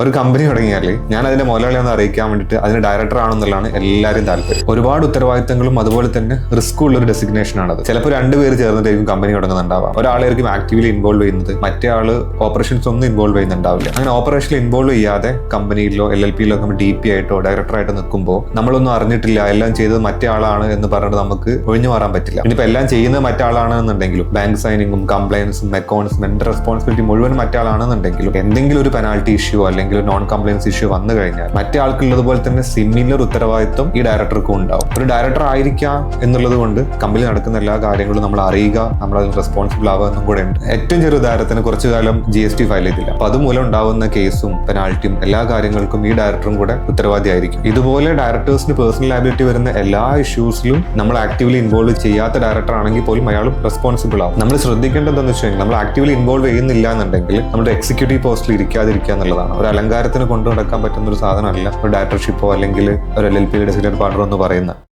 ഒരു കമ്പനി തുടങ്ങിയാൽ ഞാൻ അതിന്റെ മുതലാളിയാണെന്ന് അറിയിക്കാൻ വേണ്ടിയിട്ട് അതിന് ഡയറക്ടർ ആണെന്നുള്ളതാണ് എല്ലാവരും താല്പര്യം. ഒരുപാട് ഉത്തരവാദിത്തങ്ങളും അതുപോലെ തന്നെ റിസ്ക് ഉള്ള ഒരു ഡെസിഗ്നേഷൻ ആണത്. ചിലപ്പോൾ രണ്ടുപേര് ചേർന്നിട്ടായിരിക്കും കമ്പനി തുടങ്ങുന്നുണ്ടാവാം. ഒരാളായിരിക്കും ആക്റ്റീവ്ലി ഇൻവോൾവ് ചെയ്യുന്നത്, മറ്റേ ആള് ഓപ്പറേഷൻസ് ഒന്നും ഇൻവോൾവ് ചെയ്യുന്നുണ്ടാവില്ല. അങ്ങനെ ഓപ്പറേഷനിൽ ഇൻവോൾവ് ചെയ്യാതെ കമ്പനിയിലോ LLP-യിലോ നമ്മൾ DP ആയിട്ടോ ഡയറക്ടറായിട്ടോ നിൽക്കുമ്പോൾ നമ്മളൊന്നും അറിഞ്ഞിട്ടില്ല, എല്ലാം ചെയ്തത് മറ്റേ ആളാണ് എന്ന് പറഞ്ഞിട്ട് നമുക്ക് ഒഴിഞ്ഞു മാറാൻ പറ്റില്ല. ഇനിയിപ്പോൾ എല്ലാം ചെയ്യുന്നത് മറ്റേ ആളാണെന്നുണ്ടെങ്കിലും ബാങ്ക് സൈനിങ്ങും കംപ്ലയൻസും അക്കൗണ്ട്സും എന്റെ റെസ്പോൺസിബിലിറ്റി മുഴുവൻ മറ്റേ ആളാണെന്നുണ്ടെങ്കിലും എന്തെങ്കിലും ഒരു പെനാൽറ്റി ഇഷ്യൂ അല്ലെങ്കിൽ നോൺ കംപ്ലയൻസ് ഇഷ്യൂ വന്നു കഴിഞ്ഞാൽ മറ്റേ ആൾക്കുള്ളതുപോലെ തന്നെ സിമിലർ ഉത്തരവാദിത്വം ഈ ഡയറക്ടർക്കും ഉണ്ടാവും. ഒരു ഡയറക്ടർ ആയിരിക്കാം എന്നുള്ളത് കൊണ്ട് കമ്പനി നടക്കുന്ന എല്ലാ കാര്യങ്ങളും നമ്മൾ അറിയുക, നമ്മൾ അതിന് റെസ്പോൺസിബിൾ ആവുക എന്നും കൂടെ ഉണ്ട്. ഏറ്റവും ചെറിയ ഉദാഹരണത്തിന് കുറച്ചു കാലം GST ഫയൽ ചെയ്തില്ല. അപ്പൊ അതുമൂലം ഉണ്ടാവുന്ന കേസും പെനാൽറ്റിയും എല്ലാ കാര്യങ്ങൾക്കും ഈ ഡയറക്ടറും കൂടെ ഉത്തരവാദിയായിരിക്കും. ഇതുപോലെ ഡയറക്ടേഴ്സിന് പേഴ്സണൽ ലയബിലിറ്റി വരുന്ന എല്ലാ ഇഷ്യൂസിലും നമ്മൾ ആക്റ്റീവ്ലി ഇൻവോൾവ് ചെയ്യാത്ത ഡയറക്ടർ ആണെങ്കിൽ പോലും അയാളും റെസ്പോൺസിബിൾ ആവും. നമ്മൾ ശ്രദ്ധിക്കേണ്ടത് എന്താണെന്ന് വെച്ച് കഴിഞ്ഞാൽ നമ്മൾ ആക്റ്റീവ്ലി ഇൻവോൾവ് ചെയ്യുന്നില്ല എന്നുണ്ടെങ്കിൽ നമ്മുടെ എക്സിക്യൂട്ടീവ് പോസ്റ്റിൽ ഇരിക്കാതിരിക്കുക എന്നുള്ളതാണ്. ഒരു അലങ്കാരത്തിന് കൊണ്ടു നടക്കാൻ പറ്റുന്ന ഒരു സാധനമല്ല ഒരു ഡയറക്ടർഷിപ്പോ അല്ലെങ്കിൽ ഒരു LLP ഡെസിഗ്നേറ്റഡ് പാർട്ണറോ എന്ന് പറയുന്നത്.